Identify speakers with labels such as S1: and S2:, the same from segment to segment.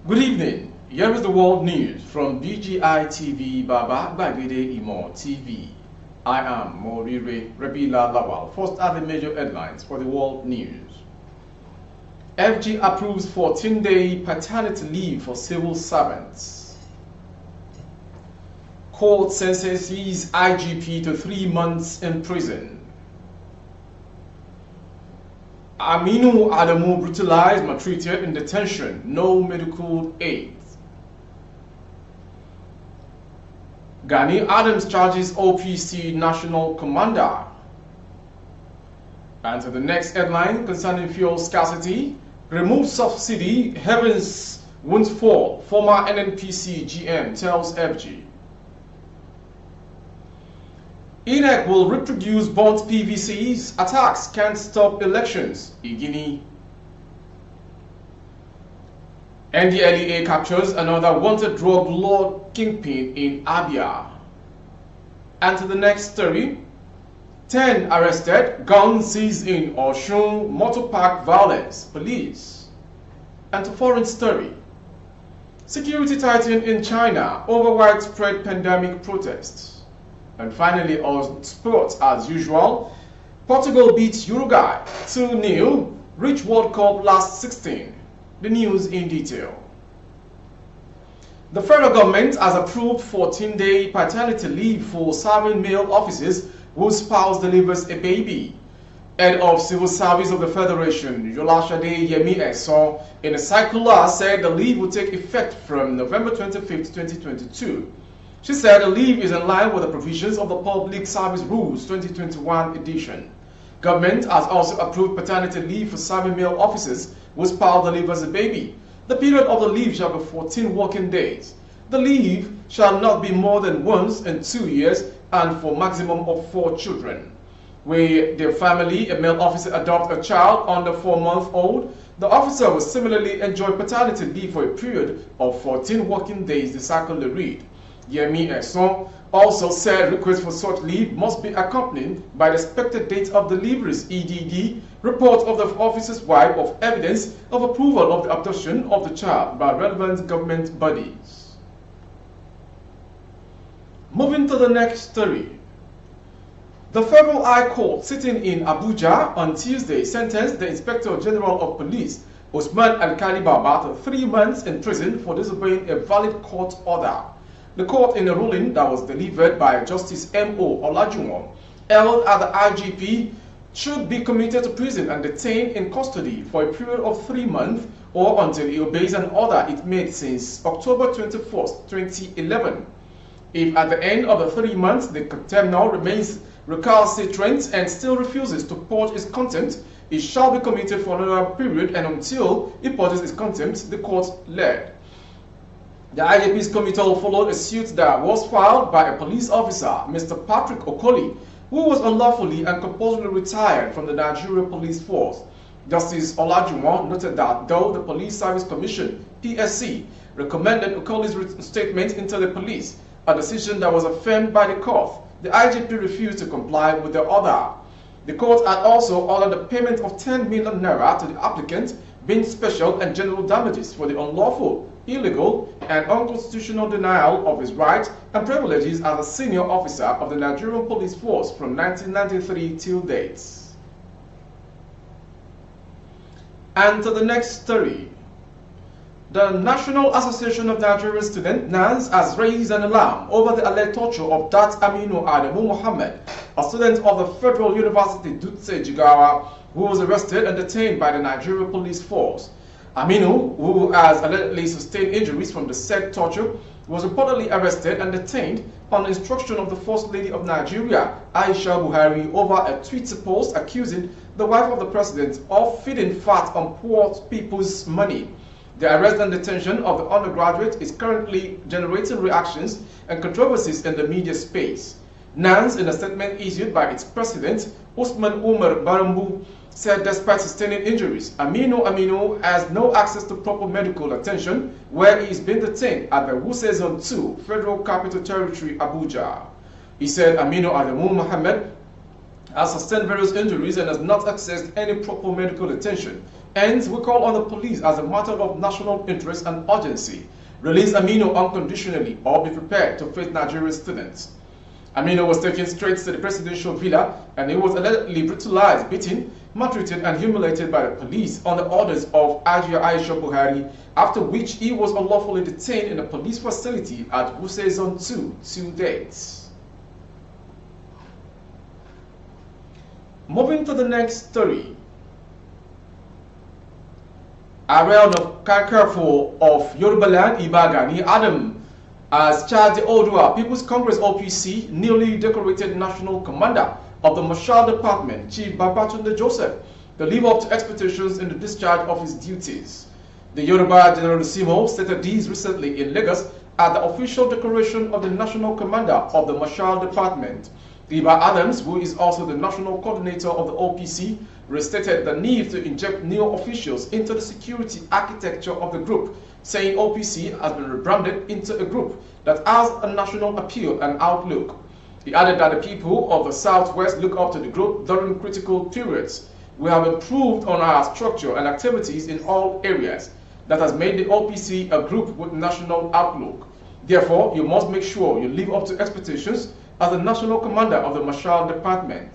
S1: Good evening. Here is the world news from BGI TV Baba Bagede Imo TV. I am Morire Rabila Lawal. First are the major headlines for the world news. FG approves 14-day paternity leave for civil servants. Court sentences IGP to 3 months in prison. Aminu Adamu brutalized, maltreated in detention. No medical aid. Gani Adams charges OPC national commander. And to the next headline concerning fuel scarcity. Remove subsidy, heavens won't fall. Former NNPC GM tells FG. INEC will reproduce burnt PVCs. Attacks can't stop elections. Igini. NDLEA captures another wanted drug lord kingpin in Abia. And to the next story. 10 arrested, guns seized in Osun, motor park violence, police. And to foreign story. Security tightened in China over widespread pandemic protests. And finally, on sports as usual, Portugal beats Uruguay 2-0, reach World Cup last 16. The news in detail. The federal government has approved 14-day paternity leave for serving male officers whose spouse delivers a baby. Head of Civil Service of the Federation, Yolashade Yemi Eson, in a circular said the leave will take effect from November 25, 2022. She said the leave is in line with the provisions of the Public Service Rules 2021 edition. Government has also approved paternity leave for serving male officers whose spouse delivers a baby. The period of the leave shall be 14 working days. The leave shall not be more than once in 2 years and for maximum of 4 children. Where their family, a male officer adopts a child under 4-month-old, the officer will similarly enjoy paternity leave for a period of 14 working days, the circular read. Yemi Eson also said requests for such leave must be accompanied by the expected date of deliveries (EDD), report of the officer's wife of evidence of approval of the adoption of the child by relevant government bodies. Moving to the next story. The Federal High Court sitting in Abuja on Tuesday sentenced the Inspector General of Police, Usman Alkali Baba, to 3 months in prison for disobeying a valid court order. The court, in a ruling that was delivered by Justice M.O. Olajuwon, held that the IGP should be committed to prison and detained in custody for a period of 3 months or until he obeys an order it made since October 21, 2011. If at the end of the 3 months the contemnor remains recalcitrant and still refuses to purge his contempt, he shall be committed for another period and until he purges his contempt, the court led. The IGP's committal followed a suit that was filed by a police officer, Mr. Patrick Okoli, who was unlawfully and compulsorily retired from the Nigerian Police Force. Justice Olajuwon noted that though the Police Service Commission, PSC, recommended Okoli's reinstatement into the police, a decision that was affirmed by the court, the IGP refused to comply with the order. The court had also ordered the payment of 10 million naira to the applicant, being special and general damages for the unlawful, illegal, and unconstitutional denial of his rights and privileges as a senior officer of the Nigerian Police Force from 1993 till date. And to the next story. The National Association of Nigerian Students, NANS, has raised an alarm over the alleged torture of Dat Aminu Adamu Mohammed, a student of the Federal University Dutse Jigawa, who was arrested and detained by the Nigerian Police Force. Aminu, who has allegedly sustained injuries from the said torture, was reportedly arrested and detained on instruction of the First Lady of Nigeria, Aisha Buhari, over a Twitter post accusing the wife of the president of feeding fat on poor people's money. The arrest and detention of the undergraduate is currently generating reactions and controversies in the media space. NANS, in a statement issued by its president, Usman Umar Barambu, said despite sustaining injuries, Aminu has no access to proper medical attention where he is being detained at the Wuse Zone 2, Federal Capital Territory, Abuja. He said Aminu Adamu Mohammed has sustained various injuries and has not accessed any proper medical attention. Hence, we call on the police as a matter of national interest and urgency. Release Aminu unconditionally or be prepared to face Nigerian students. Aminu was taken straight to the presidential villa and he was allegedly brutalized, beaten, maltreated and humiliated by the police on the orders of Ajia Aisha Buhari, after which he was unlawfully detained in a police facility at Wuse Zone 2 days. Moving to the next story. Area of Kakarfo of Yoruba land, Ibagani Adam, has charged the Odua People's Congress OPC, newly decorated national commander of the Marshal Department, Chief Babatunde Joseph, to live up to expectations in the discharge of his duties. The Yoruba Generalissimo stated these recently in Lagos at the official decoration of the national commander of the Marshal Department. Iba Adams, who is also the national coordinator of the OPC, restated the need to inject new officials into the security architecture of the group, saying OPC has been rebranded into a group that has a national appeal and outlook. He added that the people of the Southwest look up to the group during critical periods. We have improved on our structure and activities in all areas. That has made the OPC a group with national outlook. Therefore, you must make sure you live up to expectations as the national commander of the Marshal Department.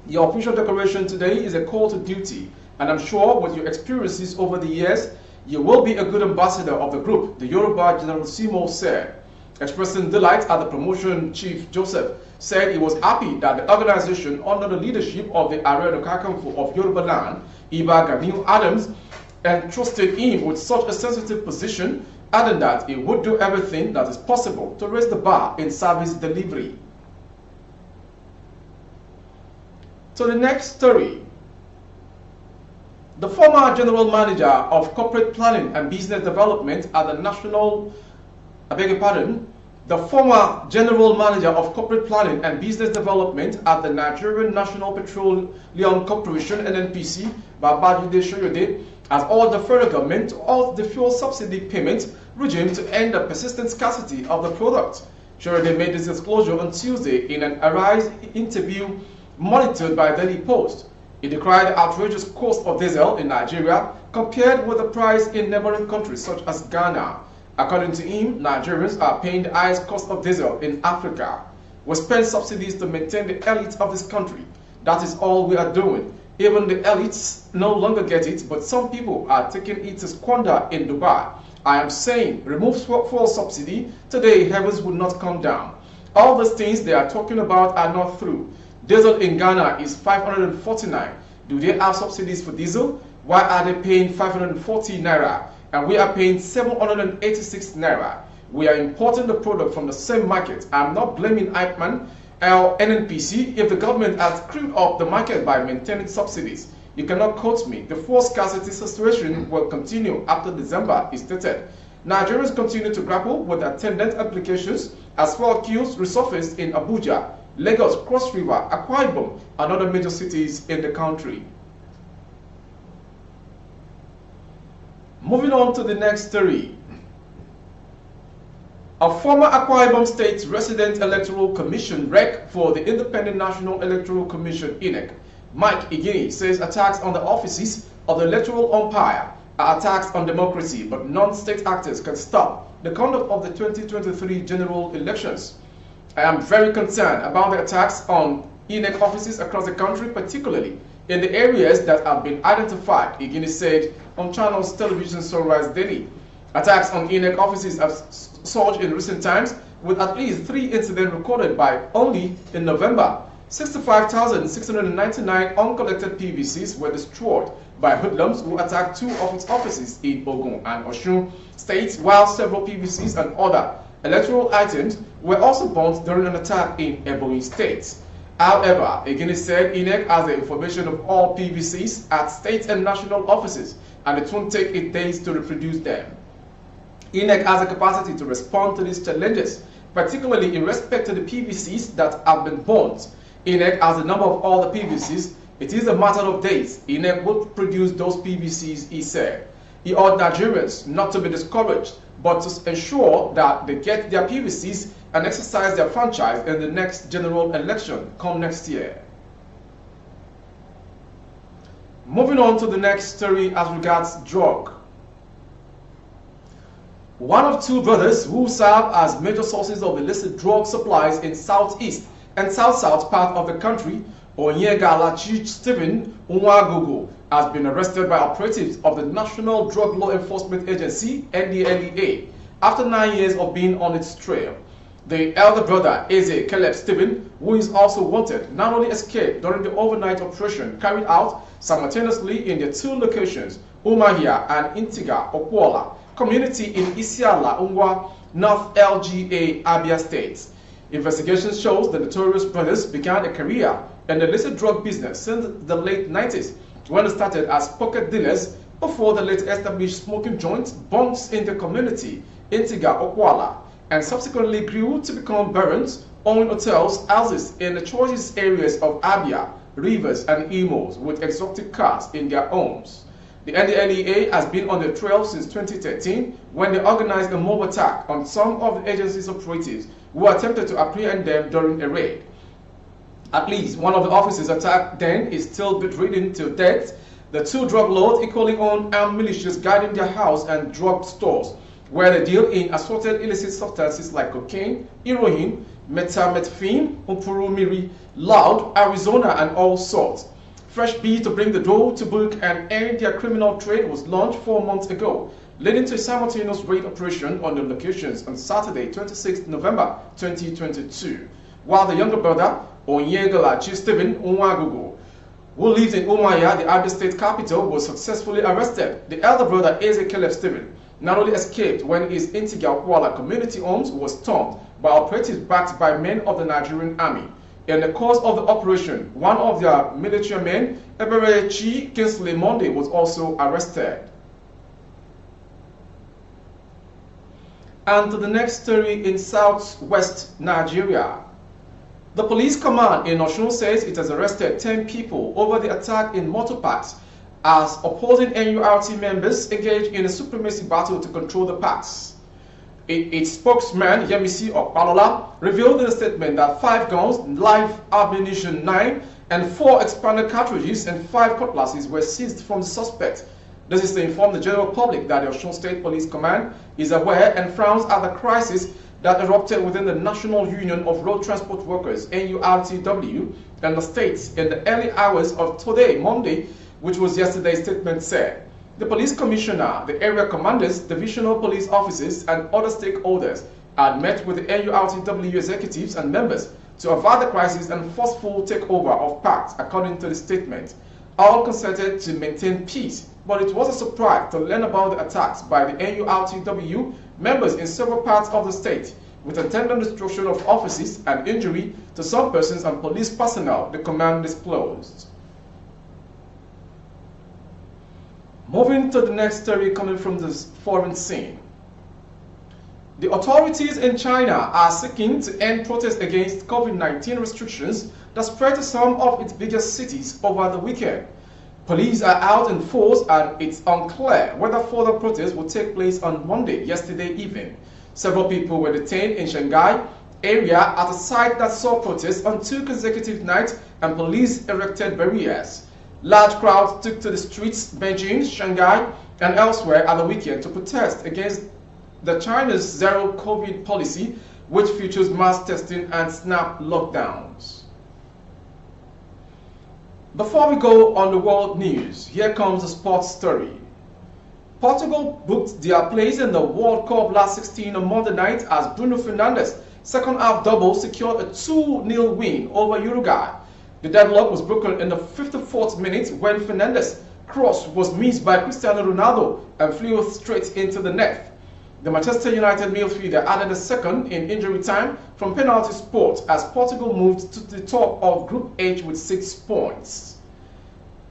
S1: The official declaration today is a call to duty, and I'm sure with your experiences over the years, you will be a good ambassador of the group, the Yoruba Generalissimo said. Expressing delight at the promotion, Chief Joseph said he was happy that the organization under the leadership of the Area Kakanfo of Yoruba land, Iba Gani Adams, entrusted him with such a sensitive position, adding that he would do everything that is possible to raise the bar in service delivery. To the next story. The former General Manager of Corporate Planning and Business Development at the the former General Manager of Corporate Planning and Business Development at the Nigerian National Petroleum Corporation (NNPC), Babajide Soyode, has urged the federal government to halt the fuel subsidy payment regime to end the persistent scarcity of the product. Soyode made this disclosure on Tuesday in an Arise interview monitored by Daily Post. He decried the outrageous cost of diesel in Nigeria compared with the price in neighboring countries such as Ghana. According to him, Nigerians are paying the highest cost of diesel in Africa. We spend subsidies to maintain the elite of this country. That is all we are doing. Even the elites no longer get it, but some people are taking it to squander in Dubai. I am saying, remove fuel subsidy, today heavens will not come down. All those things they are talking about are not true. Diesel in Ghana is 549. Do they have subsidies for diesel? Why are they paying 540 naira? And we are paying 786 naira. We are importing the product from the same market. I'm not blaming IPMAN or NNPC if the government has screwed up the market by maintaining subsidies. You cannot quote me. The fuel scarcity situation will continue after December, he stated. Nigerians continue to grapple with attendant applications as fuel queues resurfaced in Abuja, Lagos, Cross River, Akwa Ibom, and other major cities in the country. Moving on to the next story. A former Akwa Ibom State Resident Electoral Commission rec for the Independent National Electoral Commission (INEC), Mike Igini, says attacks on the offices of the electoral umpire are attacks on democracy, but non-state actors can stop the conduct of the 2023 general elections. I am very concerned about the attacks on INEC offices across the country, particularly in the areas that have been identified, Igini said on Channels Television Sunrise Daily. Attacks on INEC offices have surged in recent times, with at least 3 incidents recorded by only in November. 65,699 uncollected PVCs were destroyed by hoodlums who attacked 2 of its offices in Ogun and Osun states, while several PVCs and other electoral items were also burnt during an attack in Ebonyi State. However, Igini said INEC has the information of all PVCs at state and national offices, and it won't take 8 days to reproduce them. INEC has the capacity to respond to these challenges, particularly in respect to the PVCs that have been burnt. INEC has the number of all the PVCs. It is a matter of days. INEC will produce those PVCs, he said. He urged Nigerians not to be discouraged, but to ensure that they get their PVCs and exercise their franchise in the next general election come next year. Moving on to the next story as regards drug. One of two brothers who serve as major sources of illicit drug supplies in southeast and south-south part of the country, Onyegalachi Stephen Nwagogo, has been arrested by operatives of the National Drug Law Enforcement Agency, NDLEA, after 9 years of being on its trail. The elder brother, Eze Caleb Stephen, who is also wanted, not only escaped during the overnight operation carried out simultaneously in the two locations, Umahia and Intiga Okwola community in Isiala, Ungwa, North LGA, Abia State. Investigation shows the notorious brothers began a career in the illicit drug business since the late 90s, when they started as pocket dealers before the late established smoking joint bunks in the community, Intiga Okwala, and subsequently grew to become barons, owning hotels, houses in the choicest areas of Abia, Rivers, and Imo's with exotic cars in their homes. The NDLEA has been on the trail since 2013 when they organized a mob attack on some of the agency's operatives who attempted to apprehend them during a raid. At least one of the officers attacked then is still bedridden to death. The two drug lords equally own armed militias guarding their house and drug stores, where they deal in assorted illicit substances like cocaine, heroin, methamphetamine, umpurumiri, loud, Arizona, and all sorts. Fresh bid to bring the dough to book and end their criminal trade was launched 4 months ago, leading to a simultaneous raid operation on the locations on Saturday, 26 November 2022. While the younger brother, Onyegalachi Stephen Nwagogo, who lives in Umaya, the Abia State capital, was successfully arrested. The elder brother, Eze Caleb Stephen, not only escaped when his Intiga Okwala community homes was stormed by operatives backed by men of the Nigerian army. In the course of the operation, one of their military men, Eberechi Kingsley Monday, was also arrested. And to the next story in southwest Nigeria. The police command in Osun says it has arrested 10 people over the attack in motor parks as opposing NURT members engaged in a supremacy battle to control the parks. Its spokesman, Yemisi Okpalola, revealed in a statement that 5 guns, live ammunition 9, and 4 expanded cartridges and 5 cutlasses were seized from the suspect. This is to inform the general public that the Osun State Police Command is aware and frowns at the crisis that erupted within the National Union of Road Transport Workers, NURTW, and the states in the early hours of today, Monday, which was yesterday's statement said. The police commissioner, the area commanders, divisional police officers, and other stakeholders had met with the NURTW executives and members to avert the crisis and forceful takeover of parks, according to the statement. All concerted to maintain peace, but it was a surprise to learn about the attacks by the NURTW members in several parts of the state, with attendant destruction of offices and injury to some persons and police personnel, the command disclosed. Moving to the next story coming from the foreign scene. The authorities in China are seeking to end protests against COVID-19 restrictions that spread to some of its biggest cities over the weekend. Police are out in force and it's unclear whether further protests will take place on Monday, yesterday evening. Several people were detained in Shanghai area at a site that saw protests on 2 consecutive nights and police erected barriers. Large crowds took to the streets, Beijing, Shanghai, and elsewhere at the weekend to protest against the China's zero COVID policy, which features mass testing and snap lockdowns. Before we go on the world news, here comes a sports story. Portugal booked their place in the World Cup last 16 on Monday night as Bruno Fernandes' second half double secured a 2-0 win over Uruguay. The deadlock was broken in the 54th minute when Fernandes' cross was missed by Cristiano Ronaldo and flew straight into the net. The Manchester United midfielder added a second in injury time from penalty spot as Portugal moved to the top of Group H with 6 points.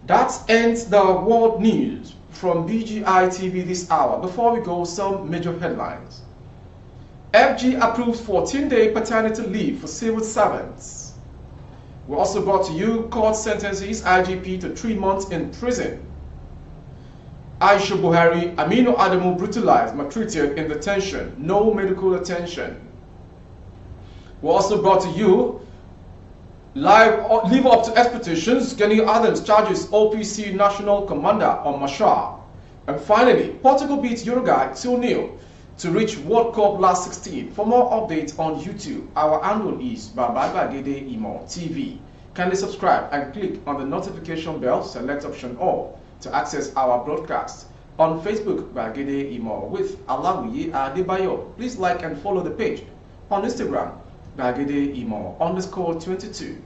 S1: That ends the world news from BGI TV this hour. Before we go, some major headlines. FG approves 14-day paternity leave for civil servants. We also brought to you court sentences IGP to 3 months in prison. Aisha Buhari, Aminu Adamu brutalized, maltreated in detention, no medical attention. We also brought to you Live up to expectations, Gani Adams charges OPC National Commander on Mashar. And finally, Portugal beats Uruguay 2-0 to reach World Cup last 16. For more updates on YouTube, our handle is Babagede Imo TV. Kindly subscribe and click on the notification bell, select option all to access our broadcast. On Facebook, Bagede Imo with Alawiye Adebayo. Please like and follow the page. On Instagram, Bagede Imo _22.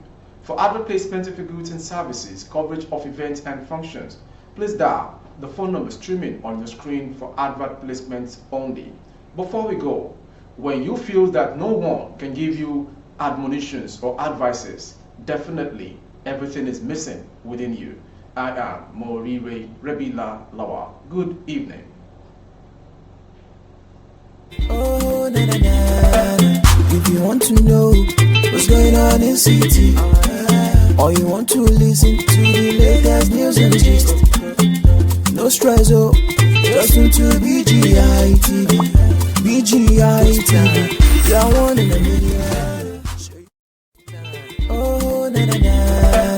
S1: For advert placement of goods and services, coverage of events and functions, please dial the phone number streaming on your screen for advert placements only. Before we go, when you feel that no one can give you admonitions or advices, definitely everything is missing within you. I am Morire Rebila Lawa. Good evening.
S2: Oh, na, na, na. If you want to know what's going on in city, or you want to listen to the latest news and gist, no stress, oh, just tune to BGI TV. BGI TV.